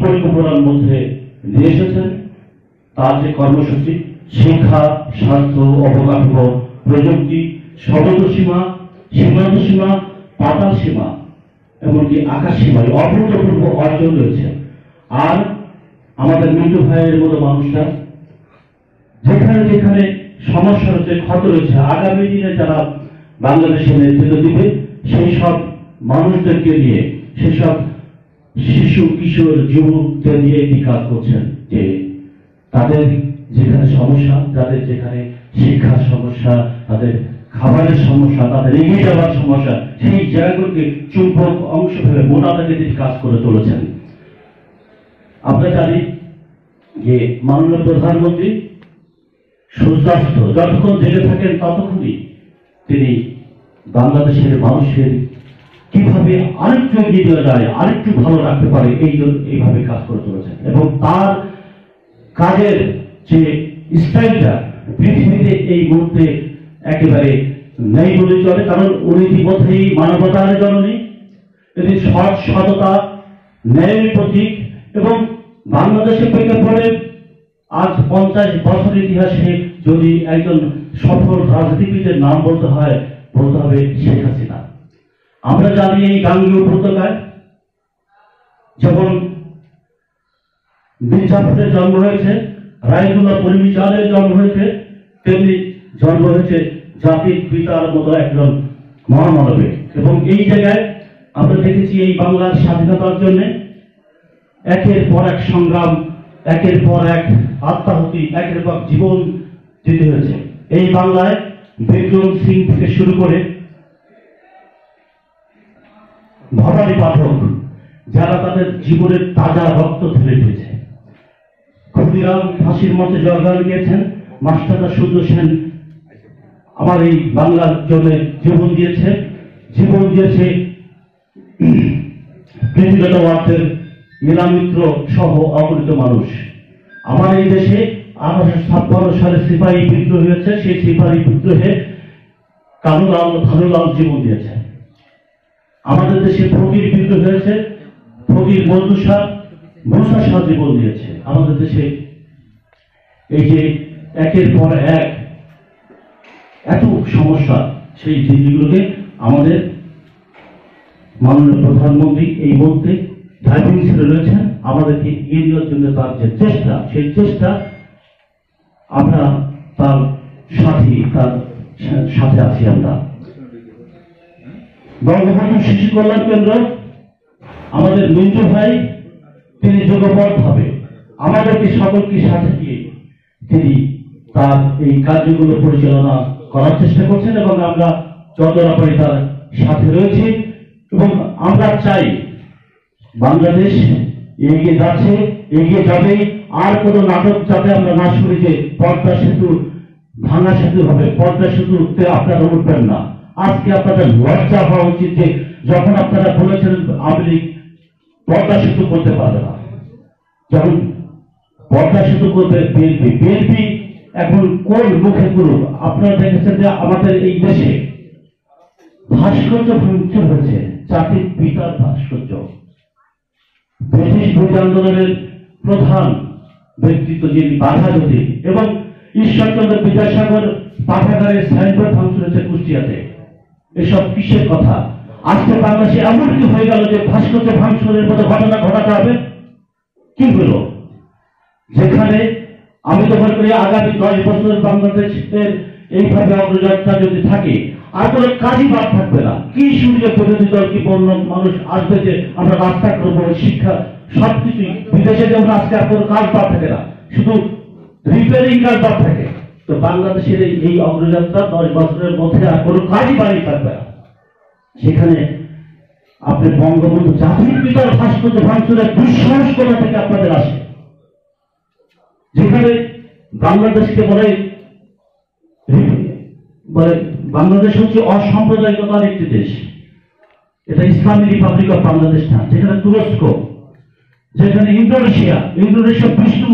পরিকল্পনার মধ্যে নিয়ে এসেছেন। তার যে কর্মসূচি শিক্ষা, স্বাস্থ্য, অবকাঠামো, প্রযুক্তি, সমুদ্র সীমা, সীমান্ত সীমা, পাতাল সীমা, এমনকি আকাশ সীমায় অভূতপূর্ব অর্জন রয়েছে। আর আমাদের মৃত্যু ভাইয়ের মতো মানুষরা যেখানে যেখানে সমস্যা রয়েছে, ক্ষত রয়েছে, আগামী দিনে যারা বাংলাদেশে নেতৃত্ব দিবে সেই সব মানুষদেরকে নিয়ে, সেসব শিশু, কিশোর, যুবকদের নিয়ে এটি কাজ করছেন যে তাদের যেখানে সমস্যা, যাদের যেখানে শিক্ষার সমস্যা, তাদের খাবারের সমস্যা, তাদের এগিয়ে যাওয়ার সমস্যা, সেই জায়গাগুলোকে চুম্বক অংশ ভেবে মোটাদাকে তিনি কাজ করে চলেছেন। আমরা জানি যে মাননীয় প্রধানমন্ত্রী সূর্যাস্ত যতক্ষণ জেগে থাকেন ততক্ষণই তিনি বাংলাদেশের মানুষের কিভাবে আরেকটু এগিয়ে দেওয়া যায়, আরেকটু ভালো রাখতে পারে, এইভাবে কাজ করে চলেছেন। এবং তার কাজের যে স্টাইলটা পৃথিবীতে এই মুহূর্তে একেবারে নেই বলে চলে, কারণ উনি ইতিমধ্যেই মানবতার জননী, তিনি সৎ, সততা, ন্যায়ের প্রতীক। এবং বাংলাদেশের প্রেক্ষাপটে আজ 50 বছর ইতিহাসে যদি একজন সফল রাজনীতিবিদের নাম বলতে হয়, বলতে হবে শেখ হাসিনা। আমরা জানি এই গাঙ্গেয় উপত্যকায় যেমন মির্জাফরের জন্ম হয়েছে, রায়দুল্লাহ পরিমি চাঁদের জন্ম হয়েছে, তেমনি জন্ম হয়েছে জাতির পিতার মতো একজন মহামানবের। এবং এই জায়গায় আমরা দেখেছি এই বাংলার স্বাধীনতার জন্য একের পর এক সংগ্রাম, একের পর এক আত্মাহুতি, একের পর জীবন দিতে হয়েছে। এই বাংলায় বিক্রম সিং থেকে শুরু করে ভবানী পাঠক, যারা তাদের জীবনের তাজা রক্ত ঢেলে দিয়েছে। ক্ষুদিরাম ফাঁসির মঞ্চে জয়গান গিয়েছেন, মাস্টারদা সূর্য সেন আমার এই বাংলার জন্য জীবন দিয়েছে। পৃথিবীগত ওয়ার্ডের মিলামিত্র সহ অগণিত মানুষ। আমার এই দেশে 1856 সালে সিপাহী বিদ্রোহ হয়েছে, সেই সিপাহী বিদ্রোহে কানুলাল জীবন দিয়েছে। আমাদের দেশে ফকির বিদ্রোহ হয়েছে, ফকির মজুসা মুসা শাহ জীবন দিয়েছে। আমাদের দেশে এই যে একের পর এক এত সমস্যা, সেই জিনিসগুলোকে আমাদের মাননীয় প্রধানমন্ত্রী এই মুহূর্তে ড্রাইভিং সিটে রয়েছেন। আমাদেরকে এগিয়ে দেওয়ার জন্য তার যে চেষ্টা, সেই চেষ্টা আমরা তার সাথে আছি। আমরা বঙ্গবন্ধু শিশু কল্যাণ কেন্দ্র, আমাদের মিন্টু ভাই, তিনি যোগবদ্ধভাবে আমাদেরকে সকলকে সাথে দিয়ে তিনি তার এই কার্যগুলো পরিচালনা করার চেষ্টা করছেন। এবং আমরা যতটা পারি তার সাথে রয়েছি। এবং আমরা চাই বাংলাদেশ এগিয়ে যাচ্ছে, এগিয়ে যাবে। আর কোনো নাটক যাতে আমরা না শুনি যে পদ্মা সেতু ভাঙা সেতু হবে, পদ্মা সেতুতে আপনারা উঠবেন না। আজকে আপনাদের লজ্জা হওয়া উচিত যে যখন আপনারা বলেছিলেন আওয়ামী লীগ পদ্মা সেতু করতে পারবে না, যখন পদ্মা সেতু করবে বিএনপি এখন কোন মুখে করুন? আপনারা দেখেছেন যে আমাদের এই দেশে ভাস্কর্য ভাঙচুর হয়েছে, জাতির পিতার ভাস্কর্য। ব্রিটিশ বিরোধী আন্দোলনের প্রধান ব্যক্তিত্ব যিনি বাঘাযতীন, এবং ঈশ্বরচন্দ্র বিদ্যাসাগর পাঠাগারের সাইনবোর্ড ভাঙচুর হয়েছে কুষ্টিয়াতে। এসব কিসের কথা? আজকে বাংলাদেশে এমন কি হয়ে গেল যে ভাস্কর্য ভাঙচুরের মতো ঘটনা ঘটাতে হবে? কি হলো? যেখানে আমি তো মনে করি আগামী 10 বছর বাংলাদেশের এইভাবে অগ্রযাত্রা যদি থাকে, আর কোনো কাজই বাদ থাকবে না। কি সুযোগে বিরোধী দল, কি বন্য মানুষ আসবে যে আমরা রাস্তা করবো, শিক্ষা, সবকিছুই বিদেশে যেমন আজকে আর কোনো কাজ বাদ থাকে না, শুধু রিপেয়ারিং কাজ বাদ থাকে। তো বাংলাদেশের এই অগ্রযাত্রা 10 বছরের মধ্যে আর কোনো কাজই বাড়ি থাকবে না। সেখানে আপনি বঙ্গবন্ধু জাতির পিতার ভাস্কর্য ভাঙচুরের দুঃসাহস কোথা থেকে আপনাদের আসে? যেখানে বাংলাদেশকে বলে বাংলাদেশ হচ্ছে অসাম্প্রদায়িকতার একটি দেশ, এটা ইসলামী রিপাবলিক অফ বাংলাদেশ না। যেখানে তুরস্ক, যেখানে ইন্দোনেশিয়া বিষ্ণু